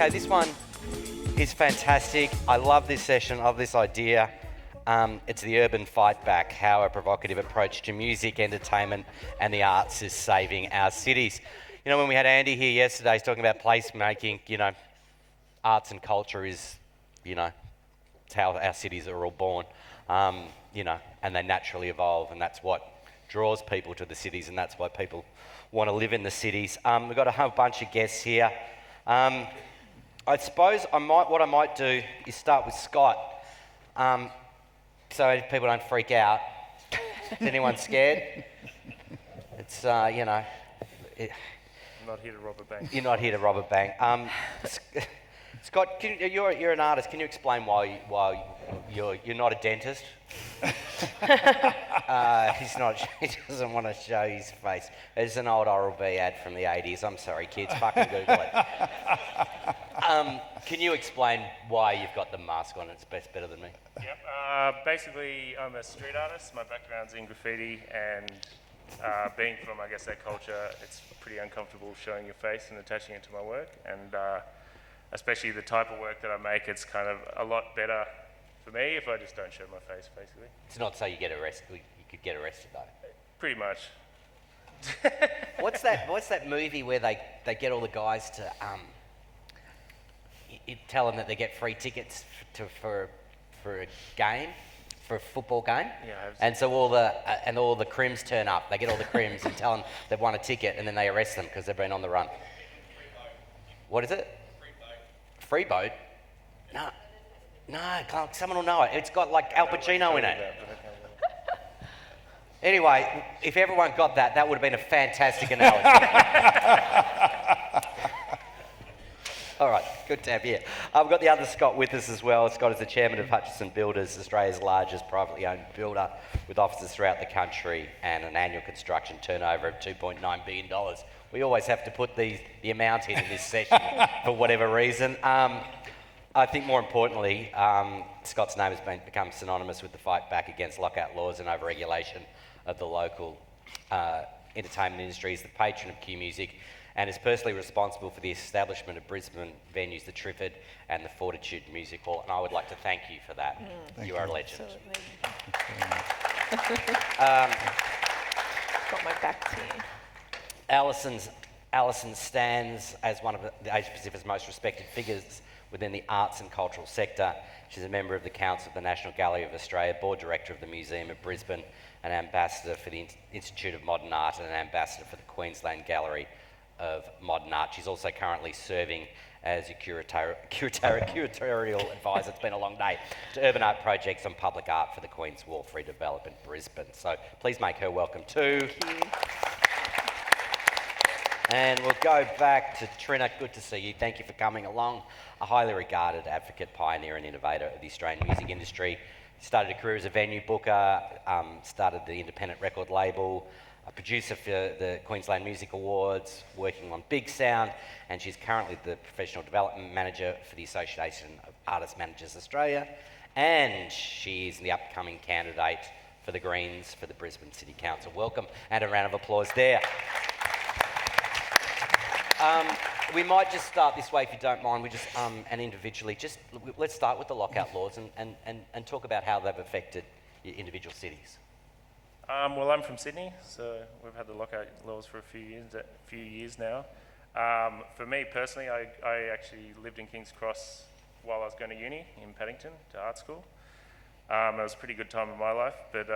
Okay, this one is fantastic. I love this session, I love this idea. It's the urban fight back, how a provocative approach to music, entertainment and the arts is saving our cities. You know, when we had Andy here yesterday, he's talking about placemaking, you know, arts and culture is, you know, it's how our cities are all born, you know, and they naturally evolve, and that's what draws people to the cities, and that's why people want to live in the cities. We've got a whole bunch of guests here. I suppose what I might do is start with Scott, so people don't freak out. Is anyone scared? It's, you know... I'm not here to rob a bank. You're not here to rob a bank. Scott, you're an artist. Can you explain why you're not a dentist? He doesn't want to show his face. It's an old Oral-B ad from the 80s. I'm sorry, kids. Fucking Google it. Can you explain why you've got the mask on? It's better than me. Yep. Basically, I'm a street artist. My background's in graffiti, and being from, I guess, that culture, it's pretty uncomfortable showing your face and attaching it to my work. And especially the type of work that I make, it's kind of a lot better for me if I just don't show my face, basically. It's not so you get arrested. You could get arrested though. Pretty much. What's that movie where they get all the guys to tell them that they get free tickets for a game, for a football game? Yeah. And so all the crims turn up. They get all the crims and tell them they've won a ticket, and then they arrest them because they've been on the run. What is it? Free boat? No, someone will know it. It's got like Al Pacino in it. Anyway, if everyone got that, that would have been a fantastic analogy. All right, good to have you. I've got the other Scott with us as well. Scott is the chairman of Hutchinson Builders, Australia's largest privately owned builder, with offices throughout the country and an annual construction turnover of $2.9 billion. We always have to put the amount in this session for whatever reason. I think more importantly, Scott's name has become synonymous with the fight back against lockout laws and overregulation of the local entertainment industry. He's the patron of Q-Music and is personally responsible for the establishment of Brisbane venues, the Revered and the Fortitude Music Hall, and I would like to thank you for that. You are a legend. Got my back to you. Alison stands as one of the Asia Pacific's most respected figures within the arts and cultural sector. She's a member of the Council of the National Gallery of Australia, board director of the Museum of Brisbane, an ambassador for the Institute of Modern Art, and an ambassador for the Queensland Gallery of Modern Art. She's also currently serving as a curatorial advisor, it's been a long day, to urban art projects on public art for the Queen's Wharf redevelopment, Brisbane. So please make her welcome too. Thank you. And we'll go back to Trina. Good to see you. Thank you for coming along. A highly regarded advocate, pioneer and innovator of the Australian music industry. Started a career as a venue booker, started the independent record label, a producer for the Queensland Music Awards, working on Big Sound, and she's currently the professional development manager for the Association of Artist Managers Australia, and she is the upcoming candidate for the Greens for the Brisbane City Council. Welcome, and a round of applause there. We might just start this way, if you don't mind. We just and individually, let's start with the lockout laws and talk about how they've affected your individual cities. Well, I'm from Sydney, so we've had the lockout laws for a few years now. For me personally, I actually lived in King's Cross while I was going to uni in Paddington to art school. It was a pretty good time in my life, but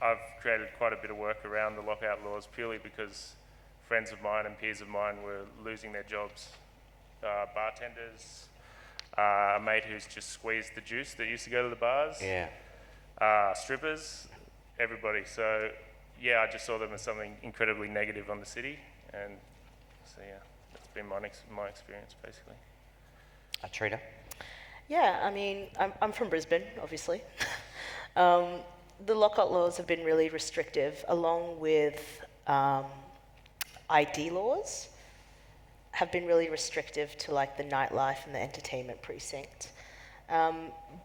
I've created quite a bit of work around the lockout laws purely because friends of mine and peers of mine were losing their jobs. Bartenders, a mate who's just squeezed the juice that used to go to the bars. Yeah. Strippers, everybody. So yeah, I just saw them as something incredibly negative on the city, and so yeah, that's been my experience basically. Trina? Yeah, I mean, I'm from Brisbane, obviously. The lockout laws have been really restrictive, along with ID laws have been really restrictive to like the nightlife and the entertainment precinct.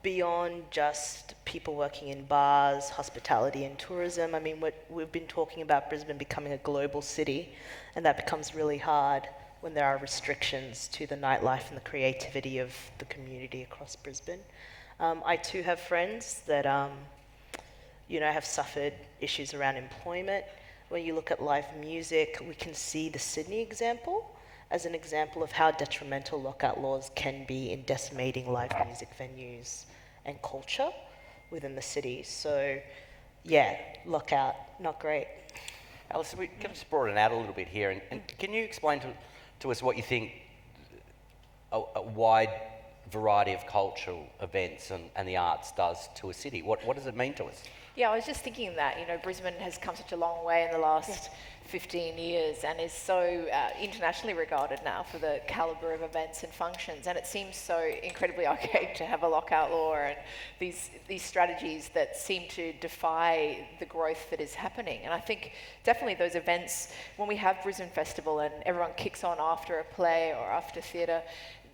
Beyond just people working in bars, hospitality and tourism, I mean, we've been talking about Brisbane becoming a global city, and that becomes really hard when there are restrictions to the nightlife and the creativity of the community across Brisbane. I too have friends that, have suffered issues around employment. When you look at live music, we can see the Sydney example as an example of how detrimental lockout laws can be in decimating live music venues and culture within the city. So, yeah, lockout, not great. Alison, we can just broaden out a little bit here, and can you explain to us what you think a wide variety of cultural events and the arts does to a city? What does it mean to us? Yeah, I was just thinking that, Brisbane has come such a long way in the last 15 years and is so internationally regarded now for the calibre of events and functions. And it seems so incredibly archaic to have a lockout law and these strategies that seem to defy the growth that is happening. And I think definitely those events, when we have Brisbane Festival and everyone kicks on after a play or after theatre,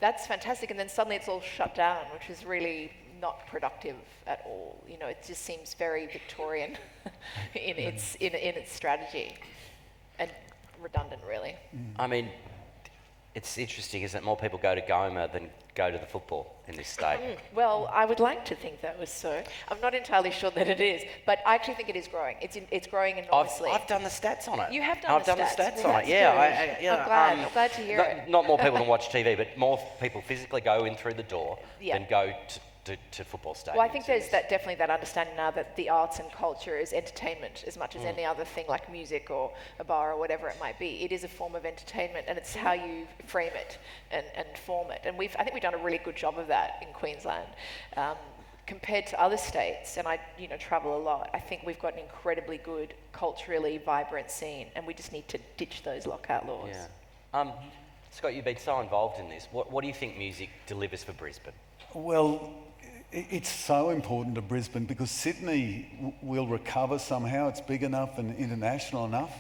that's fantastic. And then suddenly it's all shut down, which is really not productive at all. It just seems very Victorian in its strategy and redundant, really. I mean, it's interesting, isn't it? More people go to Goma than go to the football in this state. Well, I would like to think that was so. I'm not entirely sure that it is, but I actually think it is growing. It's growing enormously. I've done the stats on it. You have done I've the done stats. the stats Well, on it. Yeah, I'm glad to hear it. Not more people than watch TV, but more people physically go in through the door Yeah. than go to football stadiums. Well, I think there's definitely that understanding now that the arts and culture is entertainment as much as any other thing like music or a bar or whatever it might be. It is a form of entertainment, and it's how you frame it and form it. And I think we've done a really good job of that in Queensland. Compared to other states, and I travel a lot, I think we've got an incredibly good, culturally vibrant scene, and we just need to ditch those lockout laws. Yeah. Scott, you've been so involved in this. What do you think music delivers for Brisbane? Well, it's so important to Brisbane because Sydney will recover somehow. It's big enough and international enough.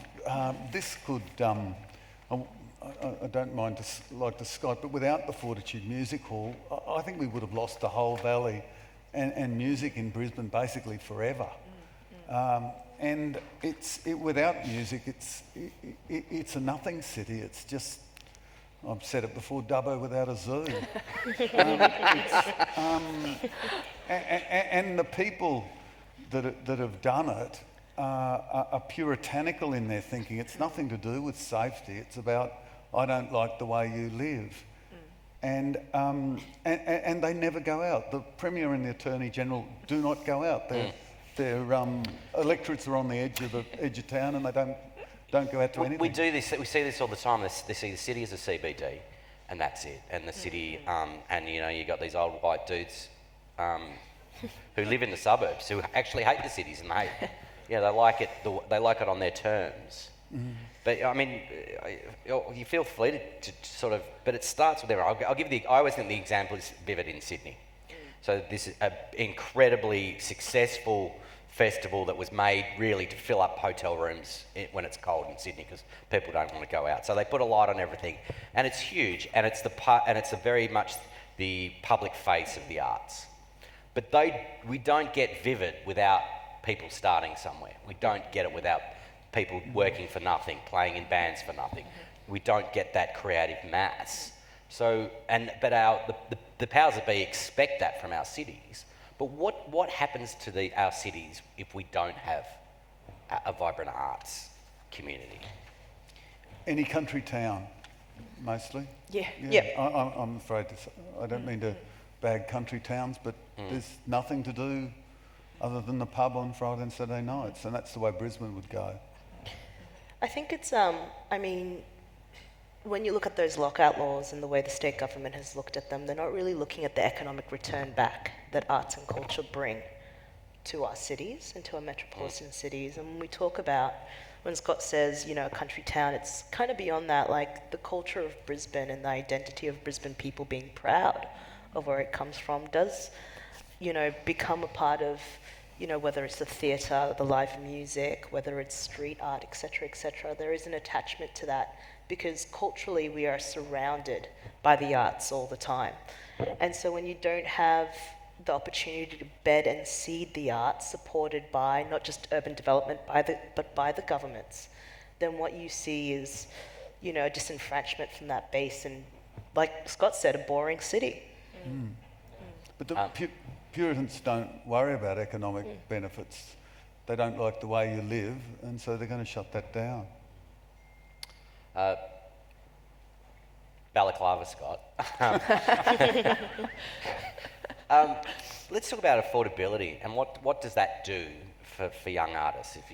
This could, I don't mind like to Scott, but without the Fortitude Music Hall, I think we would have lost the whole valley and music in Brisbane basically forever. And without music, it's a nothing city. It's just, I've said it before, Dubbo without a zoo. And the people that have done it are puritanical in their thinking. It's nothing to do with safety. It's about, I don't like the way you live. And they never go out. The Premier and the Attorney General do not go out. Their electorates are on the edge of town, and they don't go out to anything. We do this. We see this all the time. They see the city as a CBD, and that's it. And the city, and you got these old white dudes who live in the suburbs who actually hate the cities, and they like it. They like it on their terms. But I mean, you feel fleeted to sort of. But it starts with everyone. I'll give I always think the example is vivid in Sydney. So this is an incredibly successful festival that was made really to fill up hotel rooms when it's cold in Sydney because people don't want to go out. So they put a light on everything, and it's huge, and it's very much the public face of the arts. But we don't get vivid without people starting somewhere. We don't get it without people working for nothing, playing in bands for nothing. We don't get that creative mass. So, but the powers that be expect that from our cities. But what happens to our cities if we don't have a vibrant arts community? Any country town, mostly. Yeah. I'm afraid to say, I don't mean to bag country towns, but there's nothing to do other than the pub on Friday and Saturday nights, and that's the way Brisbane would go. I think it's, when you look at those lockout laws and the way the state government has looked at them, they're not really looking at the economic return back that arts and culture bring to our cities and to our metropolitan cities. And when we talk about, when Scott says, a country town, it's kind of beyond that, like the culture of Brisbane and the identity of Brisbane people being proud of where it comes from does, become a part of, whether it's the theatre, the live music, whether it's street art, etc., there is an attachment to that because culturally we are surrounded by the arts all the time. And so when you don't have the opportunity to bed and seed the arts supported by not just urban development but by the governments, then what you see is, disenfranchisement from that base, and like Scott said, a boring city. But the Puritans don't worry about economic benefits. They don't like the way you live, and so they're going to shut that down. Balaclava, Scott. Let's talk about affordability and what does that do for young artists if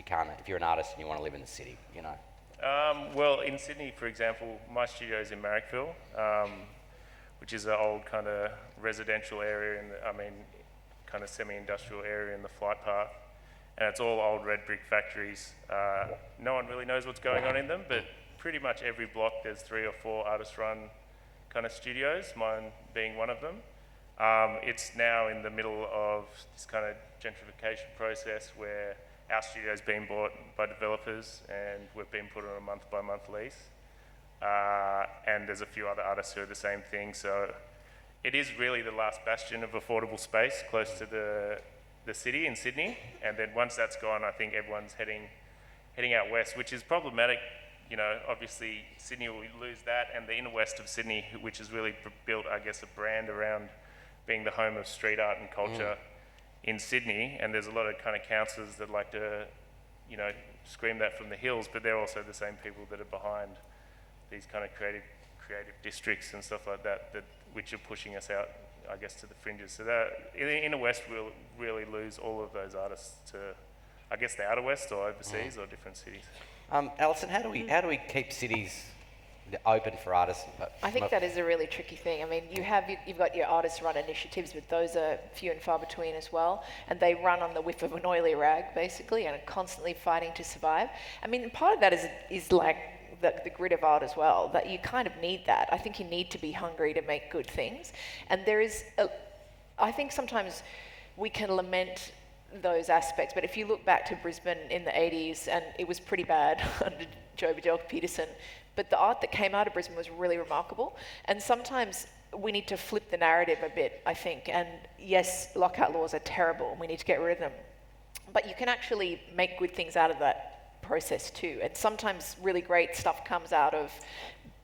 you're an artist and you want to live in the city, Well, in Sydney, for example, my studio is in Marrickville, which is an old kind of residential area, kind of semi-industrial area in the flight path. And it's all old red brick factories. No one really knows what's going on in them, but pretty much every block there's 3 or 4 artist-run kind of studios, mine being one of them. It's now in the middle of this kind of gentrification process where our studio's been bought by developers and we've been put on a month-by-month lease. And there's a few other artists who are the same thing. So it is really the last bastion of affordable space close to the city in Sydney. And then once that's gone, I think everyone's heading out west, which is problematic. Obviously Sydney will lose that, and the inner west of Sydney, which has really built, I guess, a brand around being the home of street art and culture in Sydney. And there's a lot of kind of councillors that like to, scream that from the hills, but they're also the same people that are behind these kind of creative districts and stuff like that, which are pushing us out, I guess, to the fringes. So that in the inner west, we'll really lose all of those artists to, I guess, the outer west or overseas or different cities. Alison, how do we keep cities open for artists? I think that is a really tricky thing. I mean, you've got your artist-run initiatives, but those are few and far between as well, and they run on the whip of an oily rag, basically, and are constantly fighting to survive. I mean, part of that is like the grit of art as well, that you kind of need that. I think you need to be hungry to make good things, and I think sometimes we can lament those aspects, but if you look back to Brisbane in the 80s, and it was pretty bad under Joe Peterson, but the art that came out of Brisbane was really remarkable. And sometimes we need to flip the narrative a bit, I think. And yes, lockout laws are terrible, and we need to get rid of them. But you can actually make good things out of that process too. And sometimes really great stuff comes out of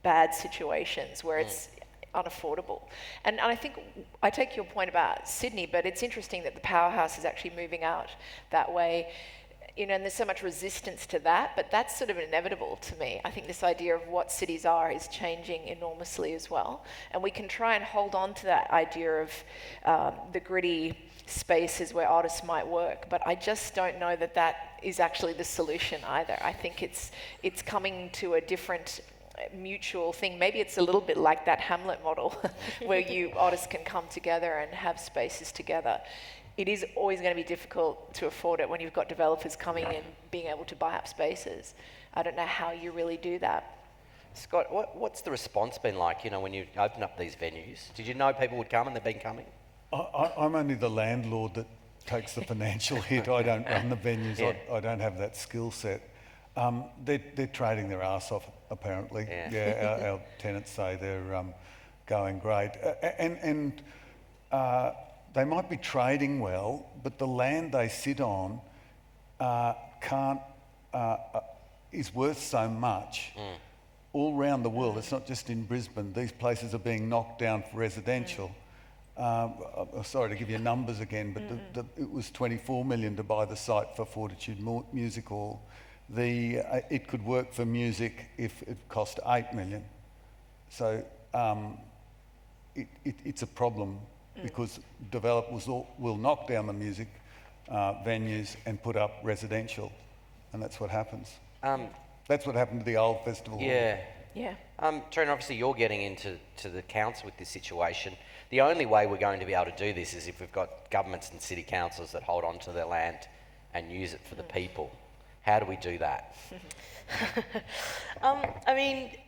bad situations where it's unaffordable. And I think I take your point about Sydney, but it's interesting that the powerhouse is actually moving out that way. And there's so much resistance to that, but that's sort of inevitable to me. I think this idea of what cities are is changing enormously as well. And we can try and hold on to that idea of the gritty spaces where artists might work, but I just don't know that is actually the solution either. I think it's coming to a different mutual thing. Maybe it's a little bit like that Hamlet model where artists can come together and have spaces together. It is always going to be difficult to afford it when you've got developers coming in being able to buy up spaces. I don't know how you really do that. Scott, what's the response been like, when you open up these venues? Did you know people would come and they've been coming? I'm only the landlord that takes the financial hit. I don't run the venues. Yeah. I don't have that skill set. They're trading their arse off, apparently. Yeah. Our tenants say they're going great. They might be trading well, but the land they sit on is worth so much. All around the world, it's not just in Brisbane, these places are being knocked down for residential. Sorry to give you numbers again, but it was 24 million to buy the site for Fortitude Music Hall. It could work for music if it cost 8 million. So it's a problem because developers will knock down the music venues and put up residential, and that's what happens. That's what happened to the old festival hall. Yeah. Trina, obviously you're getting into the council with this situation. The only way we're going to be able to do this is if we've got governments and city councils that hold on to their land and use it for the people. How do we do that?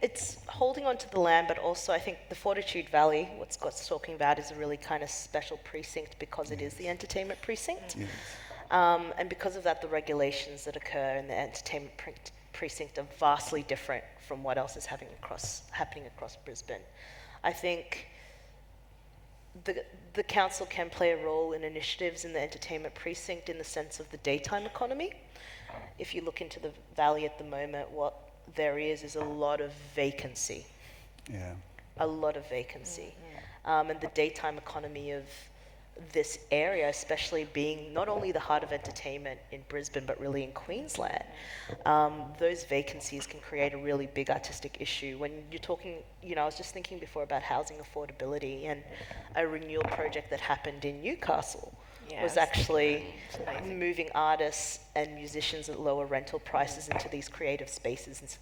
It's holding on to the land, but also I think the Fortitude Valley, what Scott's talking about, is a really kind of special precinct because it is the entertainment precinct. Yes. And because of that, the regulations that occur in the entertainment precinct are vastly different from what else is happening across Brisbane. I think the council can play a role in initiatives in the entertainment precinct in the sense of the daytime economy. If you look into the valley at the moment, what there is a lot of vacancy. Yeah. A lot of vacancy. And the daytime economy of this area, especially being not only the heart of entertainment in Brisbane, but really in Queensland, those vacancies can create a really big artistic issue. When you're talking, I was just thinking before about housing affordability, and a renewal project that happened in Newcastle was actually moving artists and musicians at lower rental prices into these creative spaces into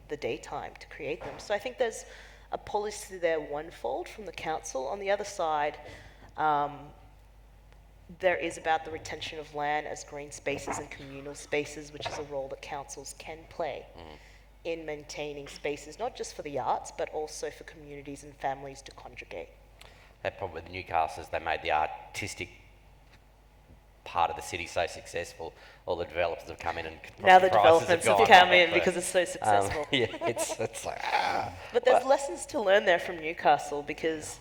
the daytime to create them. So I think there's a policy there onefold from the council. On the other side, there is about the retention of land as green spaces and communal spaces, which is a role that councils can play in maintaining spaces, not just for the arts, but also for communities and families to congregate. That problem with Newcastle is they made the artistic part of the city so successful, all the developers have come in and Now the prices developments have have gone come up, in but, because it's so successful. it's like, But there's lessons to learn there from Newcastle, because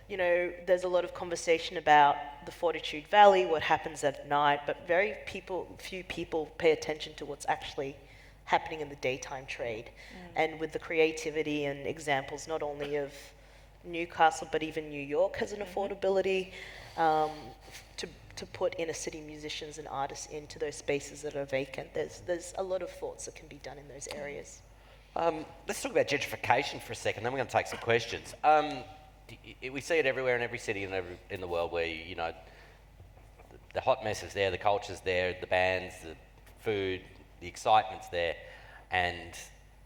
there's a lot of conversation about the Fortitude Valley, what happens at night, but few people pay attention to what's actually happening in the daytime trade. And with the creativity and examples not only of Newcastle, but even New York has an affordability to put inner city musicians and artists into those spaces that are vacant. There's a lot of thoughts that can be done in those areas. let's talk about gentrification for a second, then we're going to take some questions. We see it everywhere in every city in the world where, the hot mess is there, the culture's there, the bands, the food, the excitement's there, and,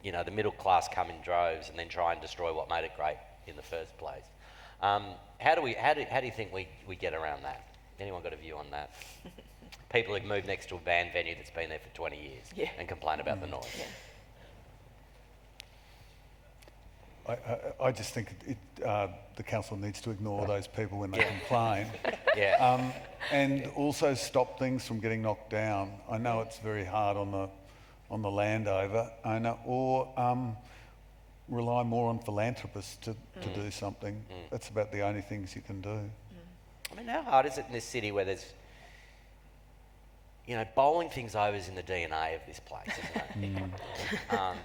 the middle class come in droves and then try and destroy what made it great in the first place. How do you think we get around that? Anyone got a view on that? People who move next to a band venue that's been there for 20 years and complain about the noise. I just think the council needs to ignore those people when they complain. And also stop things from getting knocked down. I know it's very hard on the landowner owner, or rely more on philanthropists to do something. That's about the only things you can do. I mean, how hard is it in this city where there's, bowling things over is in the DNA of this place, isn't it?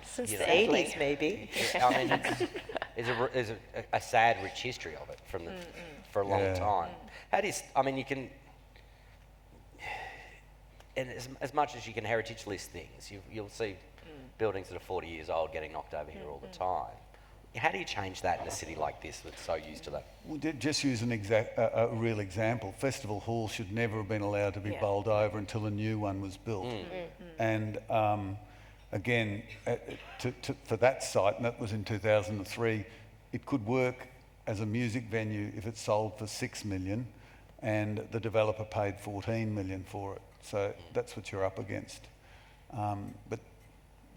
Since the 80s, maybe. I mean, there's a sad, rich history of it for a long time. How do you, you can, and as much as you can heritage list things, you'll see buildings that are 40 years old getting knocked over here all the time. How do you change that in a city like this that's so used to that? We'll just use a real example. Festival Hall should never have been allowed to be bowled over until a new one was built. And again, for that site, and that was in 2003, it could work as a music venue if it sold for $6 million and the developer paid $14 million for it. So that's what you're up against. But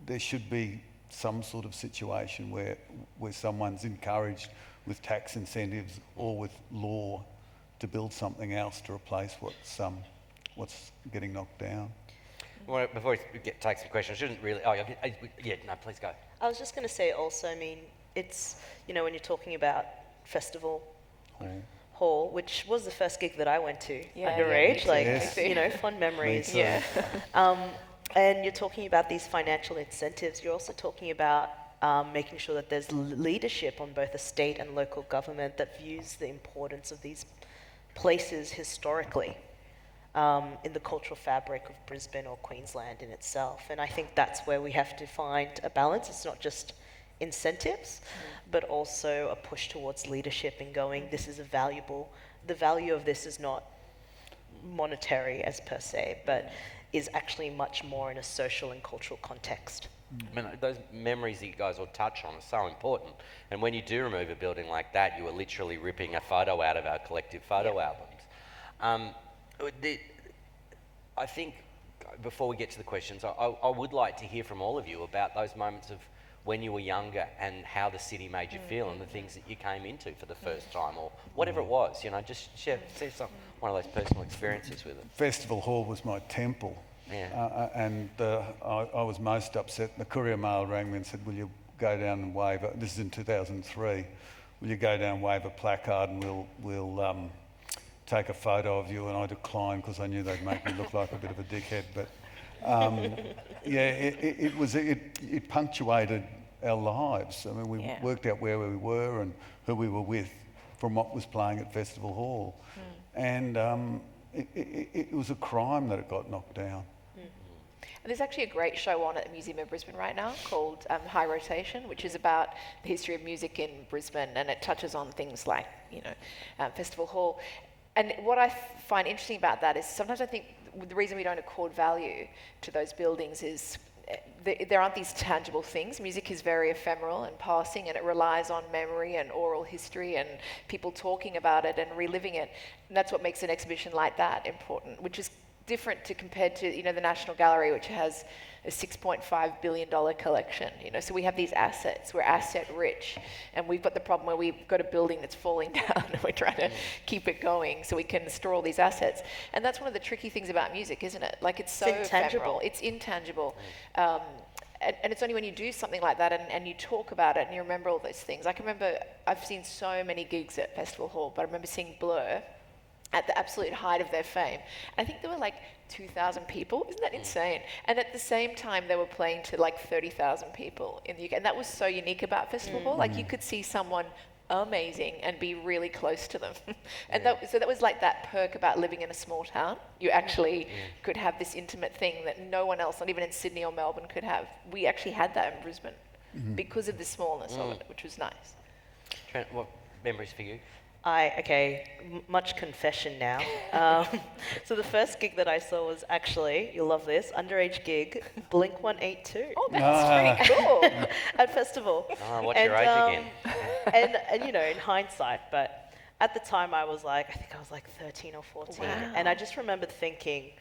there should be some sort of situation where someone's encouraged with tax incentives or with law to build something else to replace what's getting knocked down. Well, before we take some questions, I shouldn't really... please go. I was just going to say also, it's, when you're talking about Festival Hall, which was the first gig that I went to underage, fond memories. And you're talking about these financial incentives. You're also talking about making sure that there's leadership on both the state and local government that views the importance of these places historically in the cultural fabric of Brisbane or Queensland in itself. And I think that's where we have to find a balance. It's not just incentives, but also a push towards leadership and going, this is the value of this is not monetary as per se, but is actually much more in a social and cultural context. Those memories that you guys all touch on are so important. And when you do remove a building like that, you are literally ripping a photo out of our collective photo albums. I think, before we get to the questions, I would like to hear from all of you about those moments of when you were younger and how the city made you feel and the things that you came into for the first time or whatever it was, just share one of those personal experiences with it. Festival Hall was my temple. And I was most upset. The Courier Mail rang me and said, will you go down and wave, this is in 2003, will you go down and wave a placard and we'll take a photo of you? And I declined because I knew they'd make me look like a bit of a dickhead. But it punctuated our lives. I mean, we worked out where we were and who we were with from what was playing at Festival Hall. And it was a crime that it got knocked down. And there's actually a great show on at the Museum of Brisbane right now called High Rotation, which is about the history of music in Brisbane, and it touches on things like, Festival Hall. And what I find interesting about that is sometimes I think the reason we don't accord value to those buildings is there aren't these tangible things. Music is very ephemeral and passing, and it relies on memory and oral history and people talking about it and reliving it. And that's what makes an exhibition like that important, which is different compared to the National Gallery, which has a $6.5 billion collection. So we have these assets. We're asset rich, and we've got the problem where we've got a building that's falling down, and we're trying to keep it going so we can store all these assets. And that's one of the tricky things about music, isn't it? Like it's so intangible. ephemeral. It's intangible. And it's only when you do something like that and you talk about it and you remember all those things. I can remember I've seen so many gigs at Festival Hall, but I remember seeing Blur at the absolute height of their fame. I think there were like 2,000 people. Isn't that insane? And at the same time, they were playing to like 30,000 people in the UK. And that was so unique about Festival Hall. Like you could see someone amazing and be really close to them. And so that was like that perk about living in a small town. You actually could have this intimate thing that no one else, not even in Sydney or Melbourne, could have. We actually had that in Brisbane because of the smallness of it, which was nice. Trent, what memories for you? Much confession now. So the first gig that I saw was actually, you'll love this, underage gig, Blink 182. Oh, that's pretty cool. At Festival. What's your age again? And in hindsight, but at the time I was like 13 or 14. Wow. And I just remembered thinking,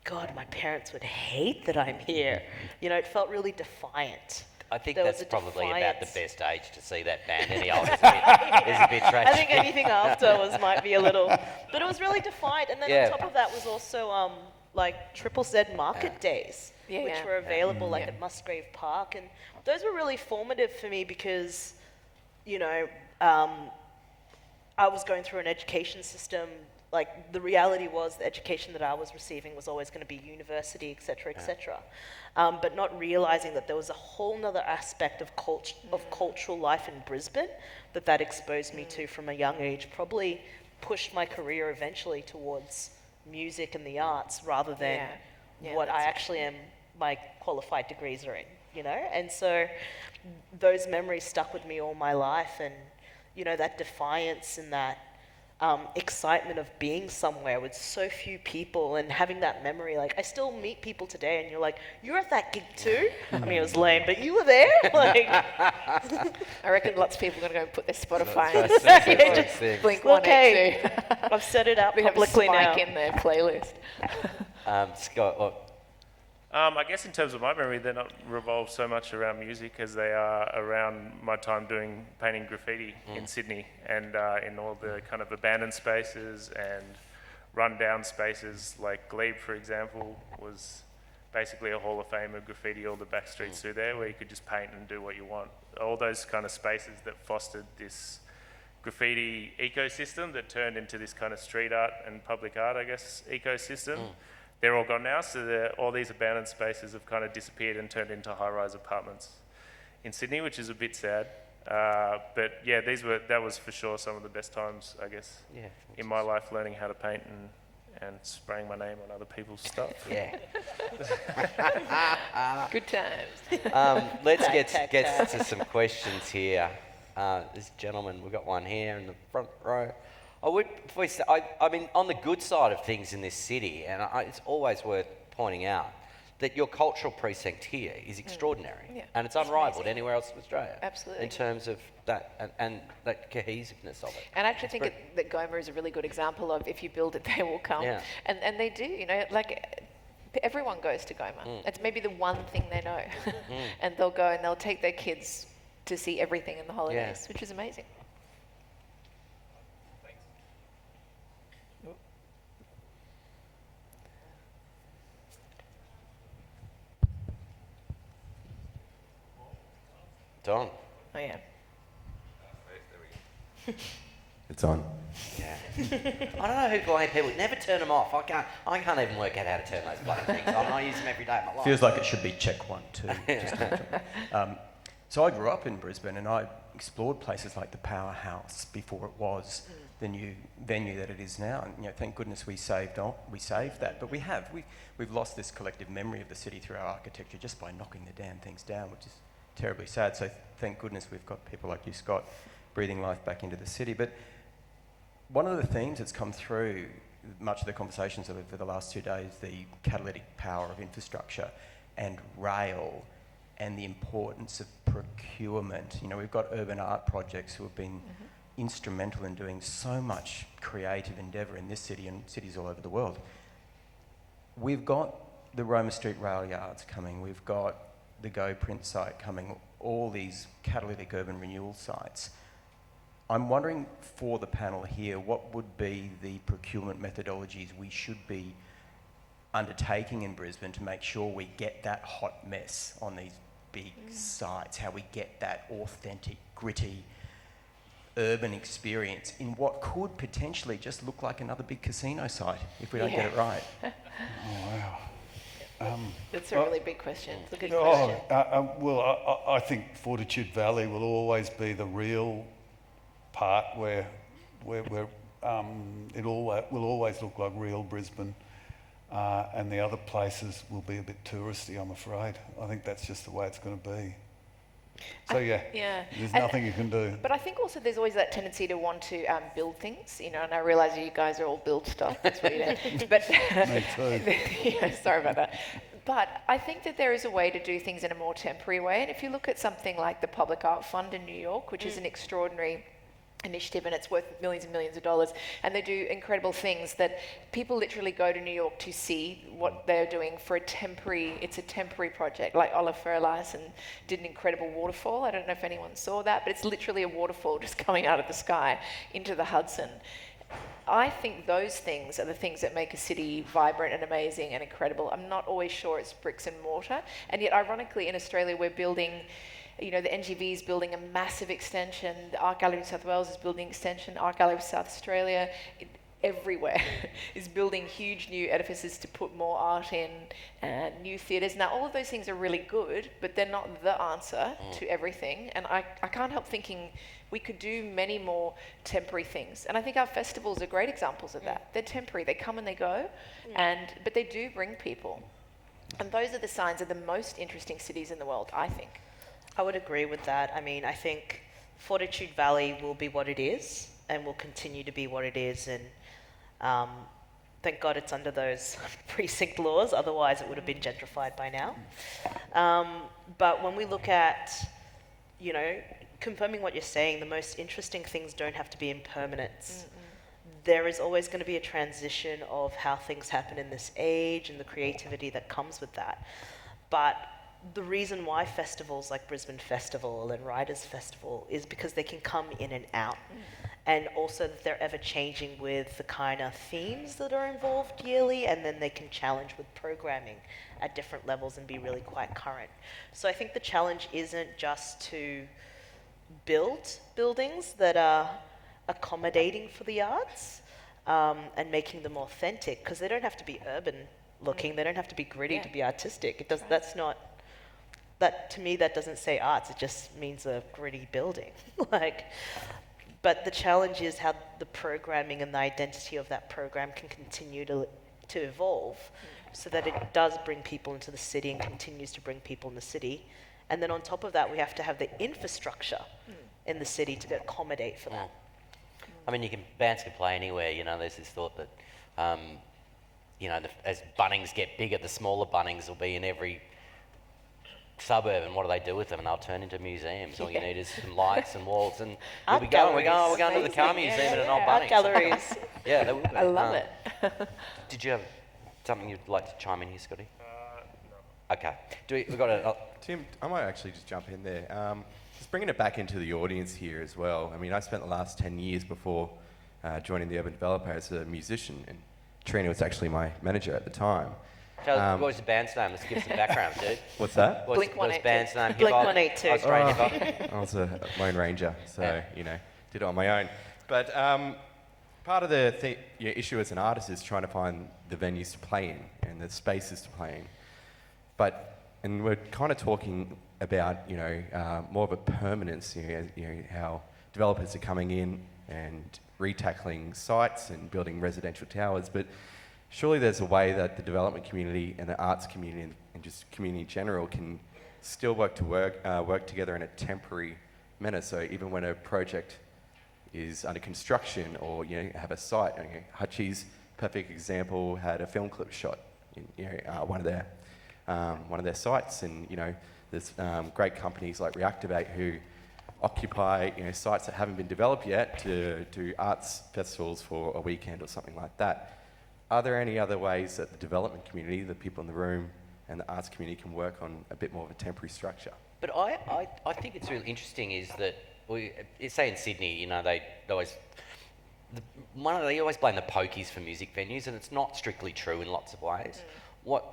God, my parents would hate that I'm here. It felt really defiant. I think There was that's a probably about the defiance. best age to see that band. Any older is a bit tragic. I think anything afterwards might be a little, but it was really defiant. And then on top of that was also like Triple Z Market Days, which were available at Musgrave Park, and those were really formative for me because, I was going through an education system. Like the reality was the education that I was receiving was always going to be university, et cetera, but not realizing that there was a whole nother aspect of cultural life in Brisbane that exposed me to from a young age, probably pushed my career eventually towards music and the arts rather than what I actually am, my qualified degrees are in, And so those memories stuck with me all my life, and, that defiance and that excitement of being somewhere with so few people and having that memory. Like, I still meet people today and you're like, you're at that gig too? I mean, it was lame, but you were there? Like, I reckon lots of people are going to go and put their Spotify just Blink okay. 182. I've set it out We have a publicly now. spike in their playlist. Scott, I guess in terms of my memory, they're not revolved so much around music as they are around my time painting graffiti in Sydney and in all the kind of abandoned spaces and run-down spaces. Like Glebe, for example, was basically a Hall of Fame of graffiti, all the back streets through there where you could just paint and do what you want. All those kind of spaces that fostered this graffiti ecosystem that turned into this kind of street art and public art, I guess, ecosystem. They're all gone now, so all these abandoned spaces have kind of disappeared and turned into high-rise apartments in Sydney, which is a bit sad. But yeah, that was for sure some of the best times, I guess, in my life, learning how to paint and spraying my name on other people's stuff. Yeah. Good times. Let's get to some questions here. This gentleman, we've got one here in the front row. I mean, on the good side of things in this city, and it's always worth pointing out that your cultural precinct here is extraordinary, and it's unrivaled anywhere else in Australia. Absolutely. In terms of that and that cohesiveness of it. And I actually think that Goma is a really good example of if you build it, they will come. Yeah. And they do, like everyone goes to Goma. It's maybe the one thing they know. And they'll go and they'll take their kids to see everything in the holidays, which is amazing. Don. Oh, yeah. It's on. Yeah. I don't know who blind people never turn them off. I can't even work out how to turn those bloody things on. I use them every day of my life. Feels like it should be check 1, 2. So I grew up in Brisbane and I explored places like the Powerhouse before it was the new venue that it is now. And thank goodness we saved that. But we've lost this collective memory of the city through our architecture just by knocking the damn things down, which is terribly sad. So thank goodness we've got people like you, Scott, breathing life back into the city. But one of the themes that's come through much of the conversations over the last 2 days, the catalytic power of infrastructure and rail and the importance of procurement. We've got urban art projects who have been instrumental in doing so much creative endeavour in this city and cities all over the world. We've got the Roma Street rail yards coming, we've got the Go Print site coming, all these catalytic urban renewal sites. I'm wondering for the panel here, what would be the procurement methodologies we should be undertaking in Brisbane to make sure we get that hot mess on these big sites, how we get that authentic, gritty, urban experience in what could potentially just look like another big casino site if we don't get it right. That's a really big question. It's a good question. I think Fortitude Valley will always be the real part where it will always look like real Brisbane, and the other places will be a bit touristy, I'm afraid. I think that's just the way it's going to be. So there's nothing you can do. But I think also there's always that tendency to want to build things, and I realise you guys are all build stuff. That's what you do. But Me too. sorry about that. But I think that there is a way to do things in a more temporary way. And if you look at something like the Public Art Fund in New York, which is an extraordinary initiative and it's worth millions and millions of dollars, and they do incredible things that people literally go to New York to see what they're doing for it's a temporary project. Like Oliver Alison did an incredible waterfall. I don't know if anyone saw that, but it's literally a waterfall just coming out of the sky into the Hudson. I think those things are the things that make a city vibrant and amazing and incredible. I'm not always sure it's bricks and mortar, and yet ironically in Australia we're building, the NGV is building a massive extension, the Art Gallery in South Wales is building an extension, Art Gallery of South Australia, everywhere is building huge new edifices to put more art in, new theatres. Now all of those things are really good, but they're not the answer to everything, and I can't help thinking we could do many more temporary things. And I think our festivals are great examples of that. They're temporary, they come and they go, but they do bring people. And those are the signs of the most interesting cities in the world, I think. I would agree with that. I mean, I think Fortitude Valley will be what it is and will continue to be what it is. And thank God it's under those precinct laws, otherwise it would have been gentrified by now. But when we look at, confirming what you're saying, the most interesting things don't have to be impermanence. There is always going to be a transition of how things happen in this age and the creativity that comes with that. But the reason why festivals like Brisbane Festival and Writers Festival is because they can come in and out. And also that they're ever changing with the kind of themes that are involved yearly, and then they can challenge with programming at different levels and be really quite current. So I think the challenge isn't just to build buildings that are accommodating for the arts and making them authentic, because they don't have to be urban looking, they don't have to be gritty to be artistic. To me, that doesn't say arts, it just means a gritty building. But the challenge is how the programming and the identity of that program can continue to evolve so that it does bring people into the city and continues to bring people in the city. And then on top of that, we have to have the infrastructure in the city to accommodate for that. I mean, bands can play anywhere, there's this thought that, as Bunnings get bigger, the smaller Bunnings will be in every suburb, and what do they do with them? And they'll turn into museums. All you need is some lights and walls, and we're going to the Car Museum and an old Bunnings. Art galleries. Yeah, they will be. I love it. Did you have something you'd like to chime in here, Scotty? No. Okay. We've got a... Tim, I might actually just jump in there. Just bringing it back into the audience here as well. I mean, I spent the last 10 years before joining the Urban Developer as a musician, and Trina was actually my manager at the time. What was the band's name? Let's give some background, dude. What's that? What was the band's name? Blink 182. Australian hip hop. I was a Lone Ranger, so, did it on my own. But part of the issue as an artist is trying to find the venues to play in and the spaces to play in. And we're kind of talking about, more of a permanence, how developers are coming in and retackling sites and building residential towers. But surely there's a way that the development community and the arts community and just community in general can still work together in a temporary manner. So even when a project is under construction or have a site, Hutchie's perfect example had a film clip shot in one of their sites, and there's great companies like Reactivate who occupy sites that haven't been developed yet to do arts festivals for a weekend or something like that. Are there any other ways that the development community, the people in the room, and the arts community can work on a bit more of a temporary structure? But I think it's really interesting is that say in Sydney, they always blame the pokies for music venues, and it's not strictly true in lots of ways. What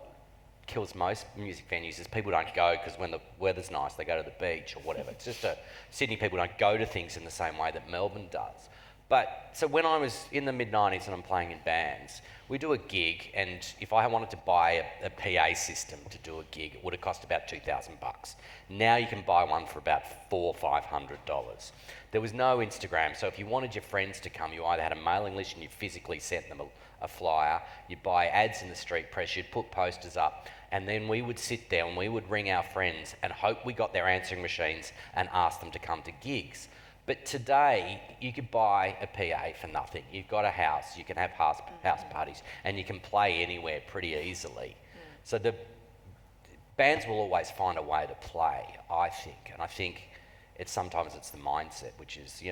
kills most music venues is people don't go because when the weather's nice, they go to the beach or whatever. It's just Sydney people don't go to things in the same way that Melbourne does. But so when I was in the mid-90s and I'm playing in bands, we do a gig, and if I wanted to buy a PA system to do a gig, it would have cost about $2,000. Now you can buy one for about $400 or $500. There was no Instagram, so if you wanted your friends to come, you either had a mailing list and you physically sent them a flyer, you'd buy ads in the street press, you'd put posters up, and then we would sit there and we would ring our friends and hope we got their answering machines and ask them to come to gigs. But today, you could buy a PA for nothing. You've got a house, you can have house parties, and you can play anywhere pretty easily. So the bands will always find a way to play, I think. And I think sometimes it's the mindset, which is,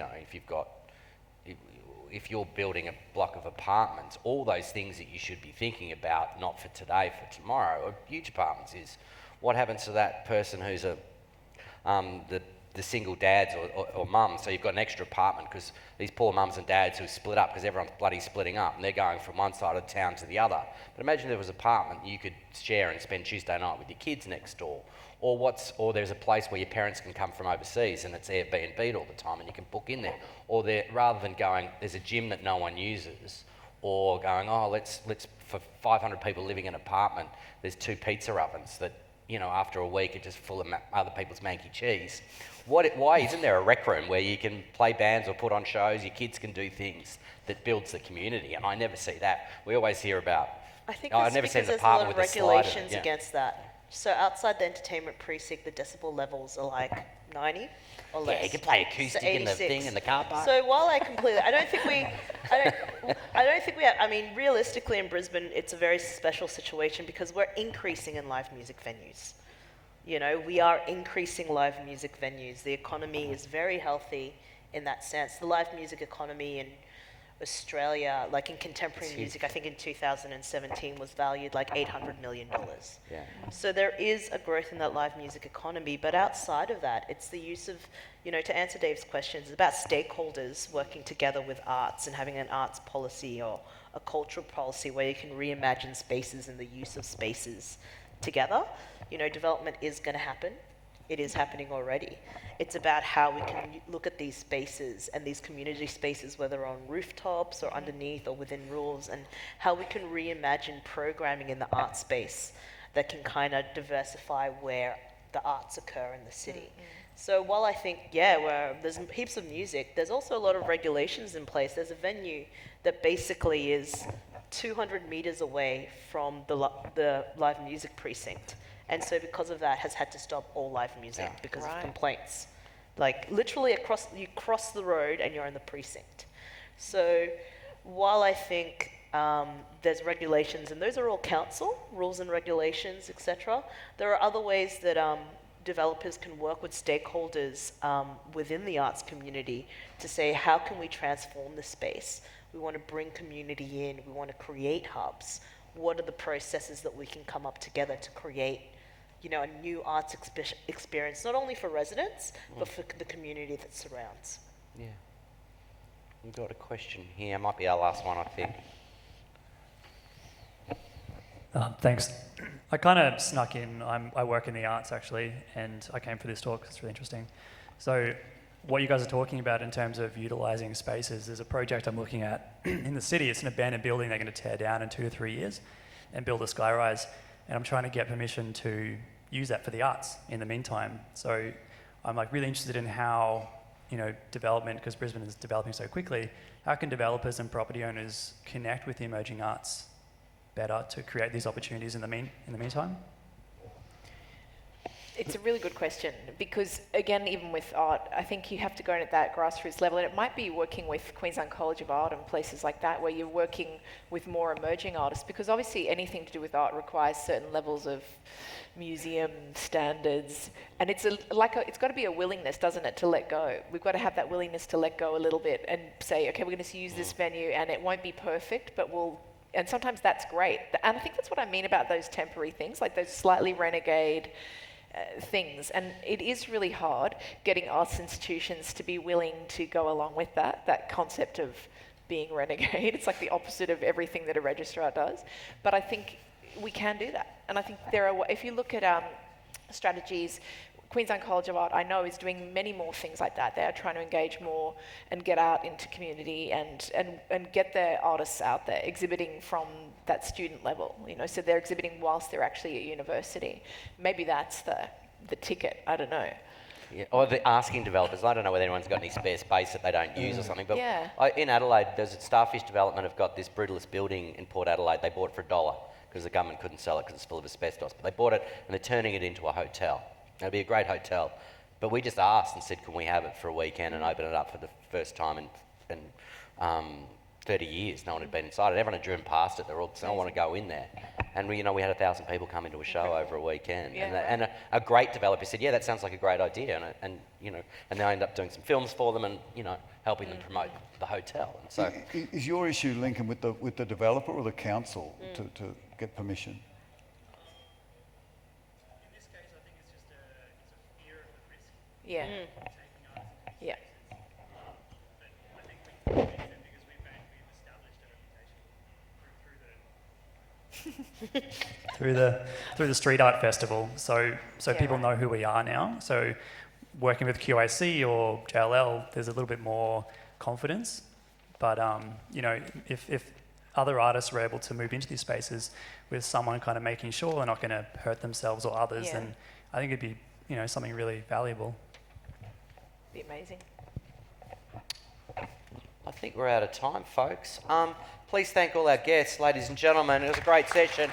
if you're building a block of apartments, all those things that you should be thinking about, not for today, for tomorrow, or huge apartments, is what happens to that person who's the single dads or mums. So you've got an extra apartment because these poor mums and dads who split up because everyone's bloody splitting up and they're going from one side of town to the other. But imagine there was an apartment you could share and spend Tuesday night with your kids next door. Or there's a place where your parents can come from overseas and it's Airbnb'd all the time and you can book in there. Or rather than going, there's a gym that no one uses, or going, let's for 500 people living in an apartment, there's 2 pizza ovens that, after a week are just full of other people's manky cheese. Why isn't there a rec room where you can play bands or put on shows, your kids can do things that builds the community? And I never see that. We always hear about, I think I've that's never because seen an there's a lot apartment of with a slider. regulations against that. So outside the entertainment precinct, the decibel levels are like 90 or less. Yeah, you can play acoustic So in the 86. thing in the car park. So while I completely, I don't think we have, I mean, realistically in Brisbane, it's a very special situation because we're increasing in live music venues. We are increasing live music venues. The economy is very healthy in that sense. The live music economy in Australia, like in contemporary music, I think in 2017 was valued like $800 million. Yeah. So there is a growth in that live music economy, but outside of that, it's the use of, to answer Dave's questions, it's about stakeholders working together with arts and having an arts policy or a cultural policy where you can reimagine spaces and the use of spaces together. Development is going to happen. It is happening already. It's about how we can look at these spaces and these community spaces, whether on rooftops or underneath or within rules, and how we can reimagine programming in the art space that can kind of diversify where the arts occur in the city. So while I think, where there's heaps of music, there's also a lot of regulations in place. There's a venue that basically is 200 meters away from the live music precinct. And so because of that, has had to stop all live music because of complaints. Like literally you cross the road and you're in the precinct. So while I think there's regulations, and those are all council, rules and regulations, etc., there are other ways that developers can work with stakeholders within the arts community to say, how can we transform the space? We want to bring community in, we want to create hubs. What are the processes that we can come up together to create a new arts experience, not only for residents, but for the community that surrounds. Yeah. We've got a question here. Might be our last one, I think. Thanks. I kind of snuck in. I work in the arts, actually, and I came for this talk because it's really interesting. So what you guys are talking about in terms of utilising spaces. There's a project I'm looking at in the city. It's an abandoned building they're going to tear down in 2 to 3 years and build a skyrise. And I'm trying to get permission to use that for the arts in the meantime. So I'm like really interested in how, you know, development, because Brisbane is developing so quickly, how can developers and property owners connect with the emerging arts better to create these opportunities in the meantime? It's a really good question because, again, even with art, I think you have to go in at that grassroots level, and it might be working with Queensland College of Art and places like that where you're working with more emerging artists, because obviously anything to do with art requires certain levels of museum standards, and it's got to be a willingness, doesn't it, to let go. We've got to have that willingness to let go a little bit and say, okay, we're going to use this venue and it won't be perfect, but and sometimes that's great. And I think that's what I mean about those temporary things, like those slightly renegade things. And it is really hard getting arts institutions to be willing to go along with that concept of being renegade. It's like the opposite of everything that a registrar does. But I think we can do that. And I think if you look at strategies, Queensland College of Art, I know, is doing many more things like that. They are trying to engage more and get out into community and get their artists out there exhibiting from that student level. You know, so they're exhibiting whilst they're actually at university. Maybe that's the ticket. I don't know. Yeah, or the asking developers. I don't know whether anyone's got any spare space that they don't use or something. But Yeah. In Adelaide, there's a Starfish Development have got this brutalist building in Port Adelaide. They bought it for $1 because the government couldn't sell it because it's full of asbestos. But they bought it and they're turning it into a hotel. It'll be a great hotel. But we just asked and said, can we have it for a weekend and open it up for the first time in 30 years? No one had been inside it. Everyone had driven past it. They all said, I want to go in there. And we had 1,000 people come into a show over a weekend. Yeah. And a great developer said, yeah, that sounds like a great idea. And they end up doing some films for them and, helping them promote the hotel. And so, Is your issue, Lincoln, with the developer or the council to get permission? Yeah. Yeah. Through the street art festival, so people right. know who we are now. So working with QAC or JLL, there's a little bit more confidence. But if other artists were able to move into these spaces with someone kind of making sure they're not going to hurt themselves or others, then I think it'd be something really valuable. Be amazing. I think we're out of time, folks. Please thank all our guests, ladies and gentlemen. It was a great session.